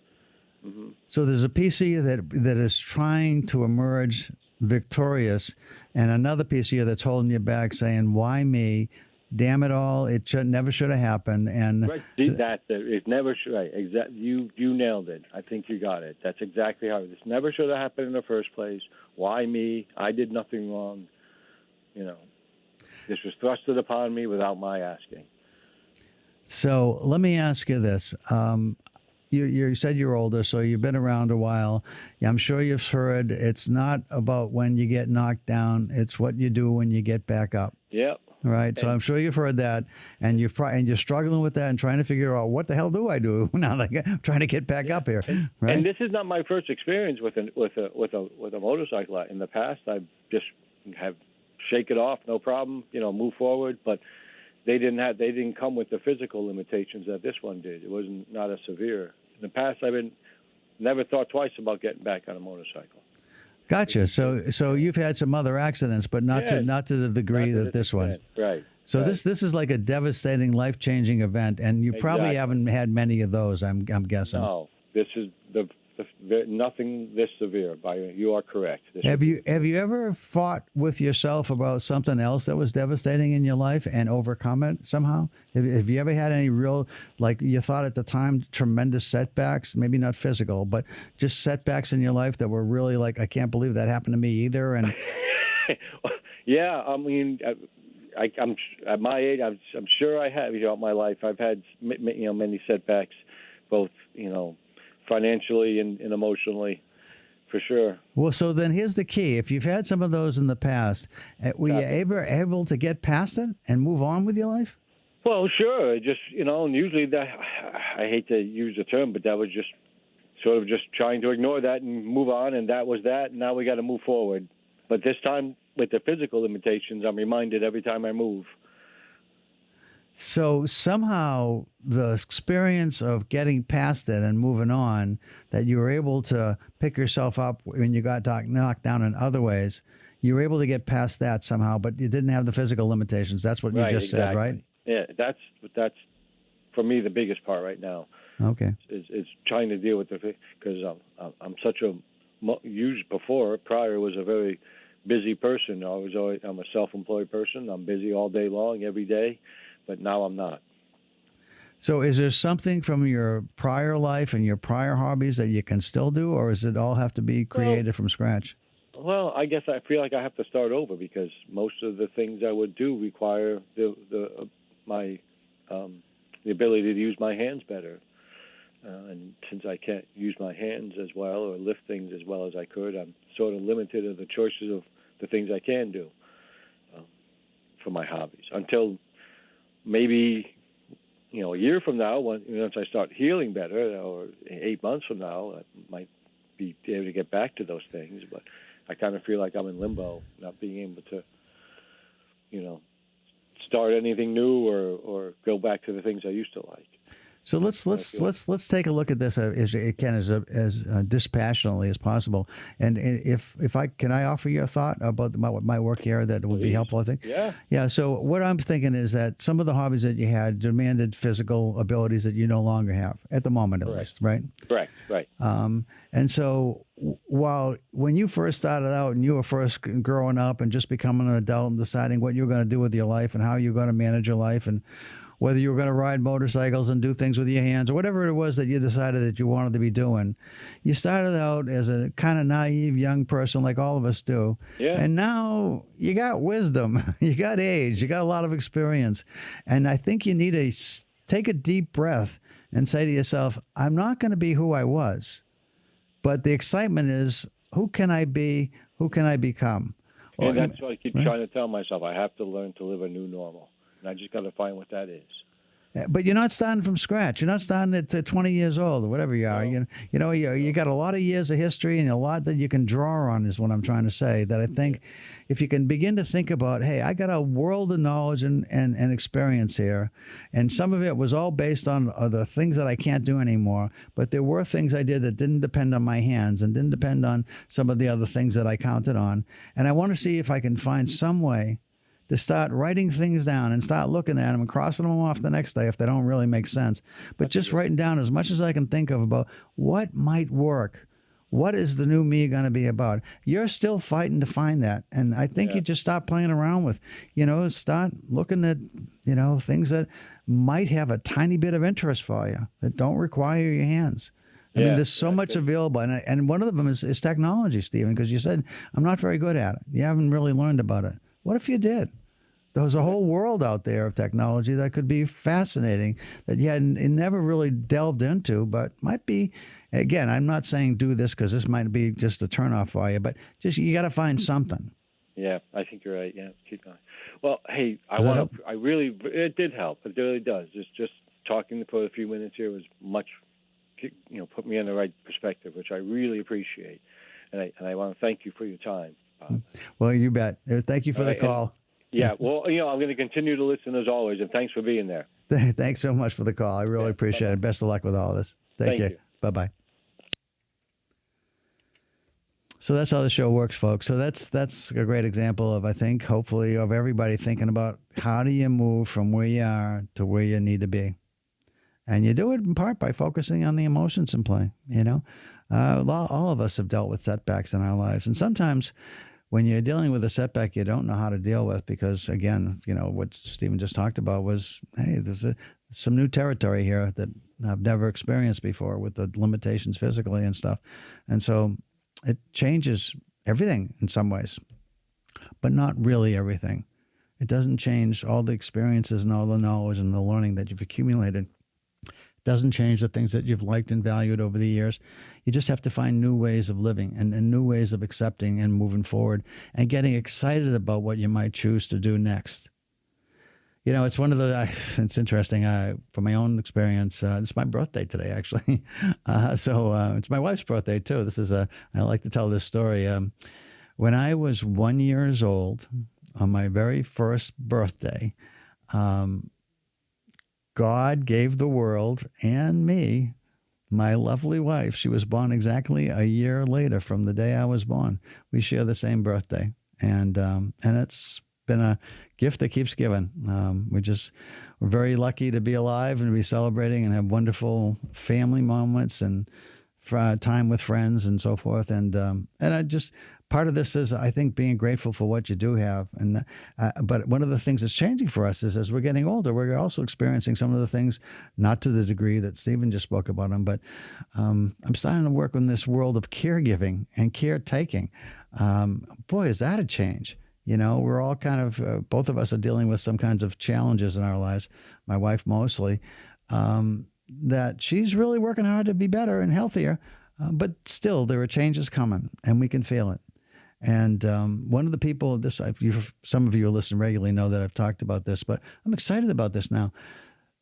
S2: Mm-hmm.
S1: So there's a piece of you that is trying to emerge victorious, and another piece of you that's holding you back, saying, "Why me? Damn it all! It never should have happened." And
S2: right, it never should. Right, exactly. You nailed it. I think you got it. That's exactly how this never should have happened in the first place. Why me? I did nothing wrong. This was thrusted upon me without my asking.
S1: So let me ask you this. You said you're older, so you've been around a while. I'm sure you've heard it's not about when you get knocked down, it's what you do when you get back up.
S2: Yep.
S1: Right. So I'm sure you've heard that, and you're struggling with that and trying to figure out what the hell do I do now that I'm trying to get back up here. Right.
S2: And this is not my first experience with a motorcycle. In the past, I just have shake it off, no problem, move forward, but they didn't come with the physical limitations that this one did. It wasn't not as severe. In the past, never thought twice about getting back on a motorcycle.
S1: Gotcha. So you've had some other accidents, but not to the degree that this one.
S2: Right.
S1: So
S2: right.
S1: This is like a devastating, life-changing event, and you probably haven't had many of those. I'm guessing.
S2: No, this is nothing this severe. You are correct.
S1: Have you ever fought with yourself about something else that was devastating in your life and overcome it somehow? Have you ever had any real, like you thought at the time, tremendous setbacks? Maybe not physical, but just setbacks in your life that were really like, I can't believe that happened to me either. And
S2: yeah, I mean, I'm at my age. I'm sure I have. My life, I've had many setbacks, both financially and emotionally, for sure.
S1: Well, so then here's the key. If you've had some of those in the past, were you able to get past it and move on with your life?
S2: Well, sure. Just, and usually I hate to use the term, but that was just sort of just trying to ignore that and move on, and that was that, and now we got to move forward. But this time, with the physical limitations, I'm reminded every time I move.
S1: So somehow the experience of getting past it and moving on, that you were able to pick yourself up when you got knocked down in other ways, you were able to get past that somehow, but you didn't have the physical limitations. That's what you just said, right?
S2: Yeah, that's for me the biggest part right now.
S1: Okay.
S2: Is trying to deal with because I'm such a prior was a very busy person. I'm a self-employed person. I'm busy all day long, every day. But now I'm not.
S1: So is there something from your prior life and your prior hobbies that you can still do, or does it all have to be created from scratch?
S2: Well, I guess I feel like I have to start over because most of the things I would do require the ability to use my hands better. And since I can't use my hands as well or lift things as well as I could, I'm sort of limited in the choices of the things I can do for my hobbies until maybe a year from now, once I start healing better, or 8 months from now, I might be able to get back to those things. But I kind of feel like I'm in limbo, not being able to, start anything new or go back to the things I used to like.
S1: So let's take a look at this as dispassionately as possible. And if I can, I offer you a thought about my work here that would be helpful. I think. Yeah. So what I'm thinking is that some of the hobbies that you had demanded physical abilities that you no longer have at the moment, at least, right?
S2: Correct. Right.
S1: And so while when you first started out and you were first growing up and just becoming an adult and deciding what you were going to do with your life and how you're going to manage your life and whether you were going to ride motorcycles and do things with your hands or whatever it was that you decided that you wanted to be doing, you started out as a kind of naive young person like all of us do.
S2: Yeah.
S1: And now you got wisdom, you got age, you got a lot of experience. And I think you need to take a deep breath and say to yourself, I'm not going to be who I was, but the excitement is, who can I be? Who can I become?
S2: And that's what I keep trying to tell myself. I have to learn to live a new normal. And I just got to find what that is.
S1: But you're not starting from scratch. You're not starting at 20 years old or whatever you are. No. You got a lot of years of history and a lot that you can draw on is what I'm trying to say. That I think if you can begin to think about, hey, I got a world of knowledge and experience here. And some of it was all based on the things that I can't do anymore. But there were things I did that didn't depend on my hands and didn't depend on some of the other things that I counted on. And I want to see if I can find some way to start writing things down and start looking at them and crossing them off the next day if they don't really make sense. But just writing down as much as I can think of about what might work. What is the new me going to be about? You're still fighting to find that. And I think you just stop playing around with, start looking at, things that might have a tiny bit of interest for you that don't require your hands. I mean, there's so much available. And one of them is technology, Stephen, because you said, I'm not very good at it. You haven't really learned about it. What if you did? There's a whole world out there of technology that could be fascinating that you had never really delved into, but might be, again, I'm not saying do this because this might be just a turnoff for you, but just you got to find something.
S2: Yeah, I think you're right. Yeah, keep going. Well, hey, it did help. It really does. Just talking for a few minutes here was much, put me in the right perspective, which I really appreciate. And I want to thank you for your time, Bob.
S1: Well, you bet. Thank you for the call.
S2: Well, I'm going to continue to listen as always, and thanks for being there.
S1: Thanks so much for the call. I really appreciate it. Best of luck with all this. Thank you. Bye-bye. So that's how the show works, folks. So that's a great example of, I think, hopefully, of everybody thinking about how do you move from where you are to where you need to be. And you do it in part by focusing on the emotions in play, all of us have dealt with setbacks in our lives. And sometimes when you're dealing with a setback you don't know how to deal with because, again, what Stephen just talked about was, hey, there's some new territory here that I've never experienced before with the limitations physically and stuff. And so it changes everything in some ways, but not really everything. It doesn't change all the experiences and all the knowledge and the learning that you've accumulated. It doesn't change the things that you've liked and valued over the years. You just have to find new ways of living and new ways of accepting and moving forward and getting excited about what you might choose to do next. It's one of the, it's interesting, from my own experience, it's my birthday today, actually. So it's my wife's birthday, too. I like to tell this story. When I was 1 year old, on my very first birthday, God gave the world and me my lovely wife. She was born exactly a year later from the day I was born. We share the same birthday, and it's been a gift that keeps giving. We're very lucky to be alive and to be celebrating and have wonderful family moments and time with friends and so forth. And I just, part of this is, I think, being grateful for what you do have. And but one of the things that's changing for us is as we're getting older, we're also experiencing some of the things, not to the degree that Stephen just spoke about them, but I'm starting to work in this world of caregiving and caretaking. Boy, is that a change. We're all kind of, both of us are dealing with some kinds of challenges in our lives, my wife mostly, that she's really working hard to be better and healthier, but still there are changes coming and we can feel it. And one of the people, some of you who listen regularly know that I've talked about this, but I'm excited about this now.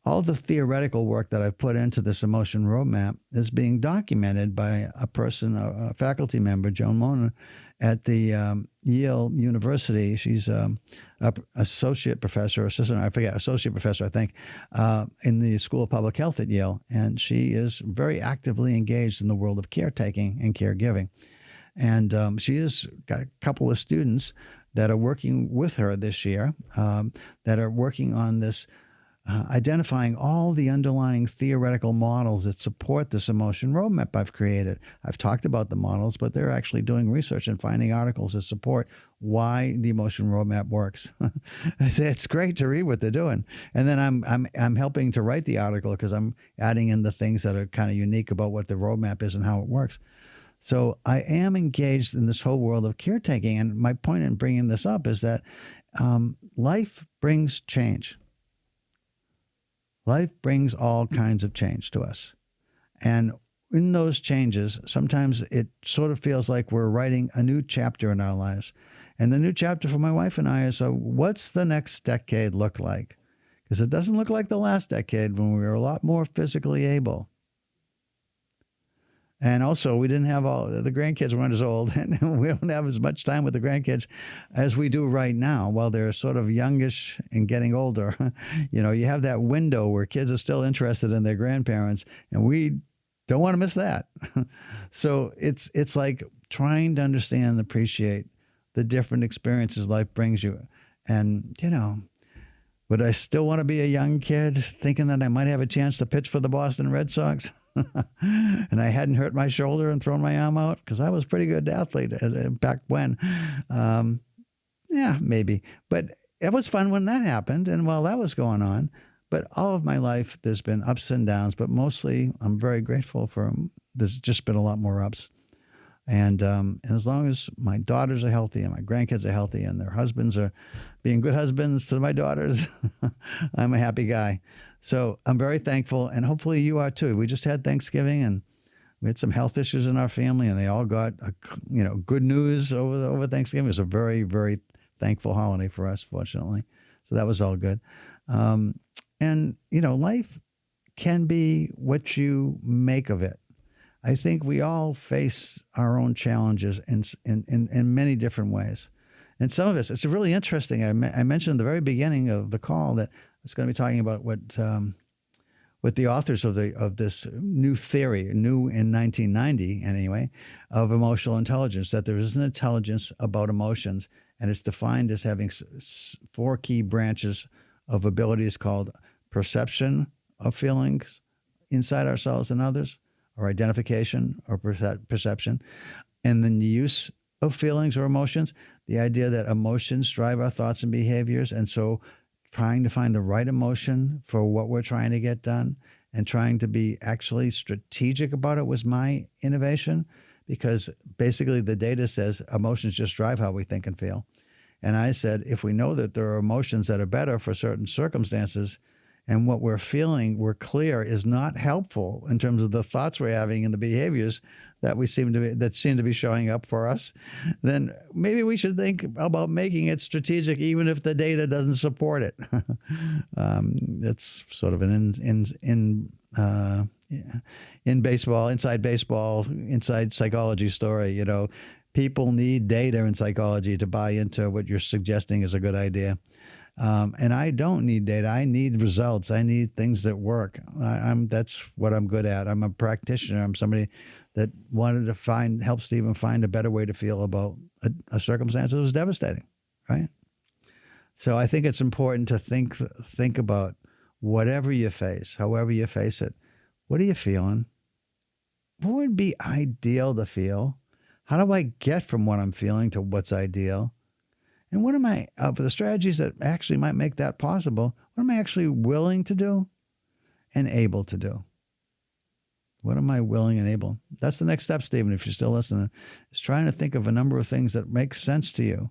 S1: all the theoretical work that I've put into this emotion roadmap is being documented by a person, a faculty member, Joan Mona, at the Yale University. She's associate professor, associate professor, I think, in the School of Public Health at Yale. And she is very actively engaged in the world of caretaking and caregiving. And she has got a couple of students that are working with her this year that are working on this, identifying all the underlying theoretical models that support this emotion roadmap I've created. I've talked about the models, but they're actually doing research and finding articles that support why the emotion roadmap works. It's great to read what they're doing, and then I'm helping to write the article because I'm adding in the things that are kind of unique about what the roadmap is and how it works. So I am engaged in this whole world of caretaking, and my point in bringing this up is that life brings change. Life brings all kinds of change to us. And in those changes, sometimes it sort of feels like we're writing a new chapter in our lives. And the new chapter for my wife and I is, what's the next decade look like? Because it doesn't look like the last decade when we were a lot more physically able. And also, we didn't have all the grandkids weren't as old, and we don't have as much time with the grandkids as we do right now. While they're sort of youngish and getting older, you have that window where kids are still interested in their grandparents, and we don't want to miss that. So it's like trying to understand and appreciate the different experiences life brings you. And would I still want to be a young kid, thinking that I might have a chance to pitch for the Boston Red Sox? And I hadn't hurt my shoulder and thrown my arm out, because I was a pretty good athlete back when. Yeah, maybe. But it was fun when that happened, and while that was going on. But all of my life, there's been ups and downs, but mostly I'm very grateful for there's just been a lot more ups. And as long as my daughters are healthy and my grandkids are healthy and their husbands are being good husbands to my daughters, I'm a happy guy. So I'm very thankful, and hopefully you are too. We just had Thanksgiving, and we had some health issues in our family, and they all got good news over Thanksgiving. It was a very, very thankful holiday for us, fortunately. So that was all good. And life can be what you make of it. I think we all face our own challenges in many different ways. And some of us, it's really interesting. I mentioned at the very beginning of the call that I was going to be talking about what the authors of this new theory, new in 1990 anyway, of emotional intelligence, that there is an intelligence about emotions, and it's defined as having 4 key branches of abilities called perception of feelings inside ourselves and others, or identification or perception, and then the use of feelings or emotions, the idea that emotions drive our thoughts and behaviors, and so trying to find the right emotion for what we're trying to get done and trying to be actually strategic about it was my innovation, because basically the data says emotions just drive how we think and feel. And I said, if we know that there are emotions that are better for certain circumstances, and what we're feeling, we're clear, is not helpful in terms of the thoughts we're having and the behaviors that seem to be showing up for us, then maybe we should think about making it strategic, even if the data doesn't support it. It's sort of an inside baseball, inside psychology story. People need data in psychology to buy into what you're suggesting is a good idea. And I don't need data. I need results. I need things that work. That's what I'm good at. I'm a practitioner. I'm somebody that wanted to help Stephen find a better way to feel about a circumstance that was devastating, right? So I think it's important to think about whatever you face, however you face it. What are you feeling? What would be ideal to feel? How do I get from what I'm feeling to what's ideal? And what am I, for the strategies that actually might make that possible, what am I actually willing to do and able to do? What am I willing and able? That's the next step, Stephen, if you're still listening, is trying to think of a number of things that make sense to you,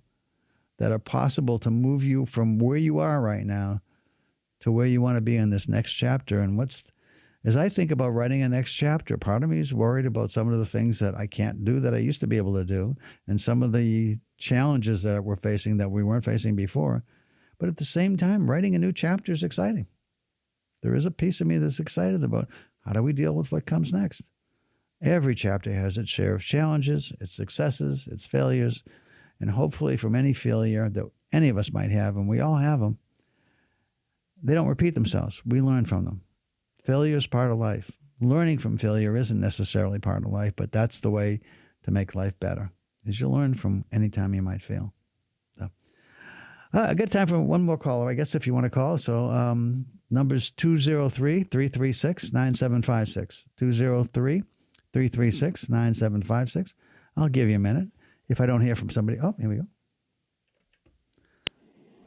S1: that are possible to move you from where you are right now to where you want to be in this next chapter. And as I think about writing a next chapter, part of me is worried about some of the things that I can't do that I used to be able to do, and some of the challenges that we're facing that we weren't facing before. But at the same time, writing a new chapter is exciting. there is a piece of me that's excited about how do we deal with what comes next. Every chapter has its share of challenges, its successes, its failures, and hopefully from any failure that any of us might have, and we all have them, they don't repeat themselves. We learn from them. Failure is part of life. Learning from failure isn't necessarily part of life, but that's the way to make life better, is you learn from any time you might fail. So, I got time for one more caller, I guess, if you want to call. So number's 203-336-9756. 203-336-9756. I'll give you a minute if I don't hear from somebody. Oh, here we go.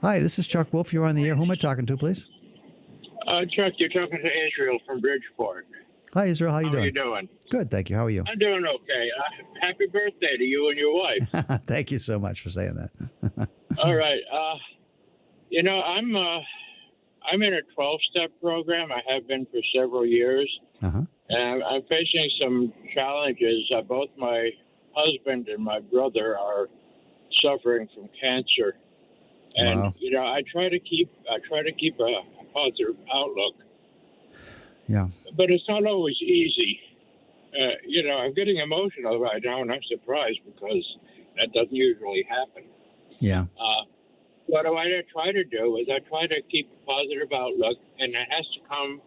S1: Hi, this is Chuck Wolf. You're on the air. Who am I talking to, please?
S3: Chuck, you're talking to Israel from Bridgeport.
S1: Hi, Israel. How you doing?
S3: How are you doing?
S1: Good, thank you. How are you?
S3: I'm doing okay. Happy birthday to you and your wife.
S1: Thank you so much for saying that.
S3: All right. I'm in a 12-step program. I have been for several years.
S1: Uh-huh.
S3: And I'm facing some challenges. Both my husband and my brother are suffering from cancer. And,
S1: Wow.
S3: I try to keep a positive outlook.
S1: Yeah.
S3: But it's not always easy. I'm getting emotional right now, and I'm surprised because that doesn't usually happen.
S1: Yeah.
S3: What I try to do is I try to keep a positive outlook, and it has to come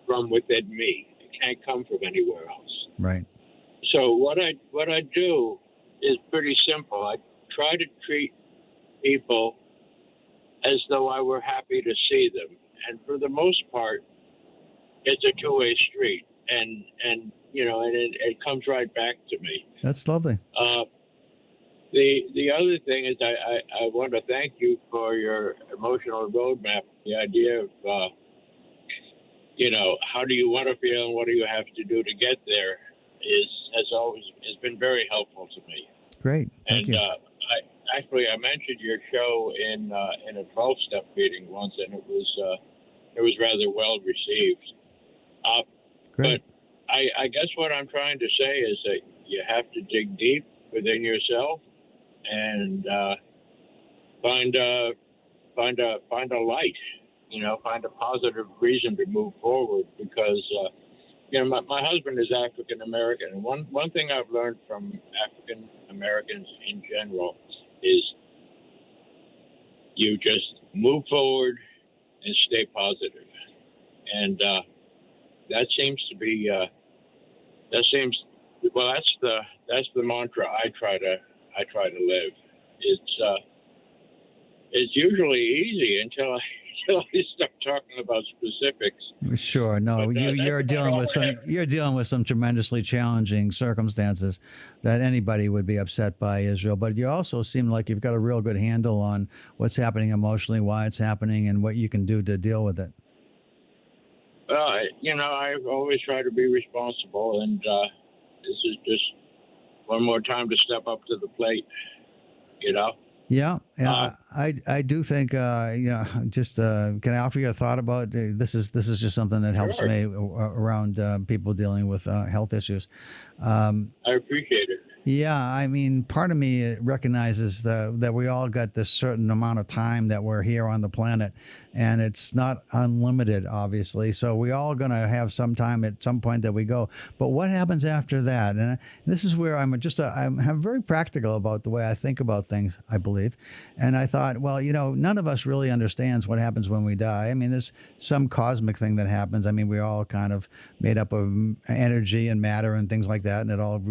S3: from within me. It can't come from anywhere else.
S1: Right.
S3: So what I do is pretty simple. I try to treat people as though I were happy to see them, and for the most part, it's a two-way street, and it comes right back to me.
S1: That's lovely.
S3: The other thing is I want to thank you for your emotional roadmap. The idea of how do you want to feel and what do you have to do to get there has been very helpful to me.
S1: Great. Thank you.
S3: I mentioned your show in a 12-step meeting once, and it was rather well received.
S1: Great.
S3: But I guess what I'm trying to say is that you have to dig deep within yourself and find a light. Find a positive reason to move forward because my husband is African American, and one thing I've learned from African Americans in general is you just move forward and stay positive, and that seems to be that's the mantra I try to live. It's usually easy until I start talking about specifics.
S1: Sure. No,
S3: But,
S1: you're dealing with some tremendously challenging circumstances that anybody would be upset by, Israel. But you also seem like you've got a real good handle on what's happening emotionally, why it's happening, and what you can do to deal with it.
S3: Well, I always try to be responsible, and this is just one more time to step up to the plate.
S1: Yeah, I do think just can I offer you a thought about this is just something that helps
S3: Sure.
S1: me around people dealing with health issues.
S3: I appreciate it.
S1: Yeah, I mean, part of me recognizes that we all got this certain amount of time that we're here on the planet, and it's not unlimited, obviously. So we all going to have some time at some point that we go. But what happens after that? And this is where I'm very practical about the way I think about things, I believe. And I thought, well, none of us really understands what happens when we die. I mean, there's some cosmic thing that happens. I mean, we're all kind of made up of energy and matter and things like that, and it all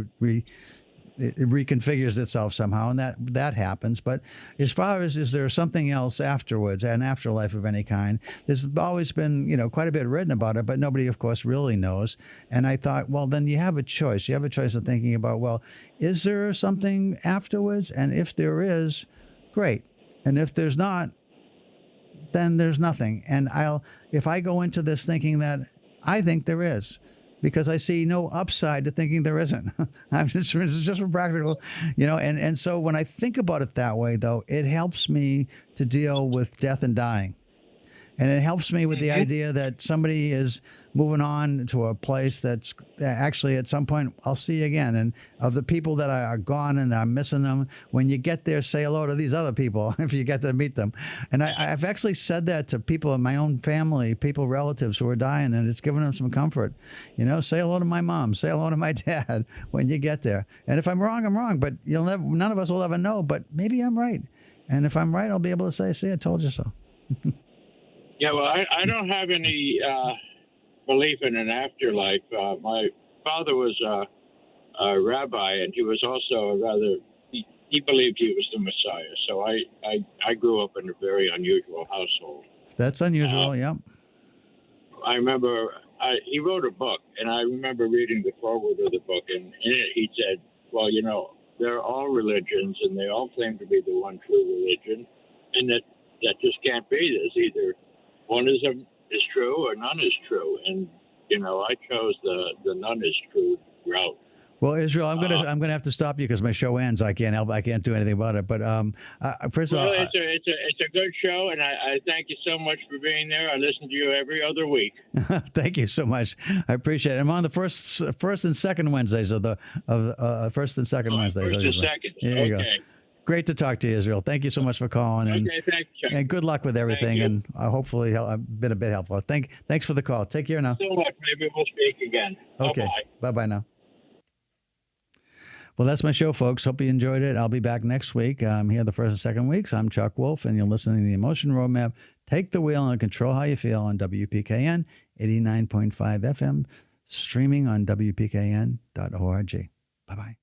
S1: it reconfigures itself somehow, and that happens. But as far as is there something else afterwards, an afterlife of any kind, there's always been quite a bit written about it, but nobody, of course, really knows. And I thought, well, then you have a choice. You have a choice of thinking about, well, is there something afterwards? And if there is, great. And if there's not, then there's nothing. And if I go into this thinking that I think there is, because I see no upside to thinking there isn't. It's just for practical, and so when I think about it that way, though, it helps me to deal with death and dying. And it helps me with the idea that somebody is moving on to a place that's actually at some point I'll see you again. And of the people that are gone and I'm missing them, when you get there, say hello to these other people if you get to meet them. And I've actually said that to people in my own family, relatives who are dying, and it's given them some comfort. Say hello to my mom, say hello to my dad when you get there. And if I'm wrong, I'm wrong, but none of us will ever know, but maybe I'm right. And if I'm right, I'll be able to say, see, I told you so.
S3: Yeah, well, I don't have any belief in an afterlife. My father was a rabbi, and he was also he believed he was the Messiah. So I grew up in a very unusual household.
S1: That's unusual, yep.
S3: I remember he wrote a book, and I remember reading the foreword of the book, and in it he said, well, they're all religions, and they all claim to be the one true religion, and that just can't be. There's either one is true or none is true, and I chose the none is true route.
S1: Well, Israel, I'm gonna have to stop you because my show ends. I can't help. I can't do anything about it. But first of all,
S3: it's a good show, and I thank you so much for being there. I listen to you every other week.
S1: Thank you so much. I appreciate it. I'm on the first and second Wednesdays of first and second Wednesdays.
S3: First and second.
S1: There you
S3: Okay.
S1: go. Great to talk to you, Israel. Thank you so much for calling.
S3: Okay, thanks, Chuck.
S1: And good luck with everything. And hopefully I've been a bit helpful. Thanks for the call. Take care now.
S3: So much. Maybe we'll speak again.
S1: Okay.
S3: Bye-bye.
S1: Bye-bye now. Well, that's my show, folks. Hope you enjoyed it. I'll be back next week. I'm here the first and second weeks. I'm Chuck Wolf, and you're listening to the Emotion Roadmap. Take the wheel and control how you feel on WPKN 89.5 FM, streaming on WPKN.org. Bye-bye.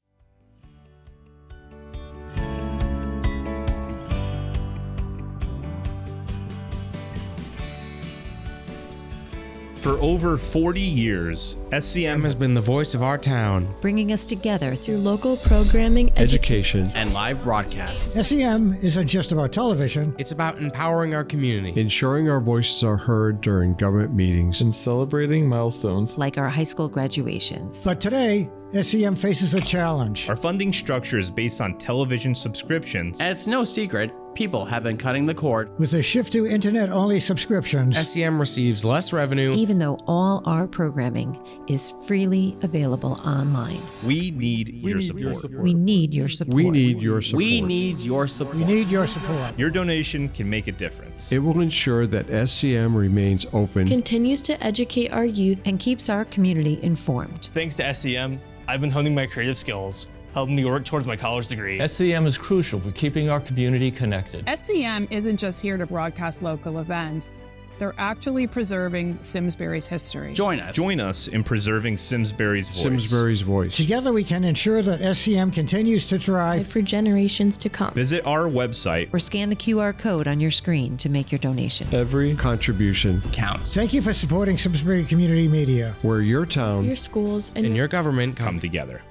S4: For over 40 years, SCM
S5: has been the voice of our town,
S6: bringing us together through local programming,
S7: education,
S5: and live broadcasts.
S8: SEM isn't just about television.
S5: It's about empowering our community,
S7: ensuring our voices are heard during government meetings,
S9: and celebrating milestones
S6: like our high school graduations.
S8: But today, SEM faces a challenge.
S4: Our funding structure is based on television subscriptions.
S5: And it's no secret, people have been cutting the cord.
S8: With a shift to internet-only subscriptions,
S5: SEM receives less revenue,
S6: even though all our programming is freely available online.
S4: We need your support.
S6: We need your support.
S7: We need your support.
S5: We need your support.
S8: We need your support.
S4: Your donation can make a difference.
S7: It will ensure that SCM remains open,
S10: continues to educate our youth,
S6: and keeps our community informed.
S11: Thanks to SEM, I've been honing my creative skills, helping me work towards my college degree.
S12: SCM is crucial for keeping our community connected.
S13: SCM isn't just here to broadcast local events. They're actually preserving Simsbury's history.
S4: Join us in preserving Simsbury's voice.
S7: Simsbury's voice.
S8: Together we can ensure that SCM continues to thrive
S10: for generations to come.
S4: Visit our website
S6: or scan the QR code on your screen to make your donation.
S7: Every contribution
S5: counts.
S8: Thank you for supporting Simsbury Community Media,
S7: where your town,
S10: your schools,
S5: and your government
S4: come together.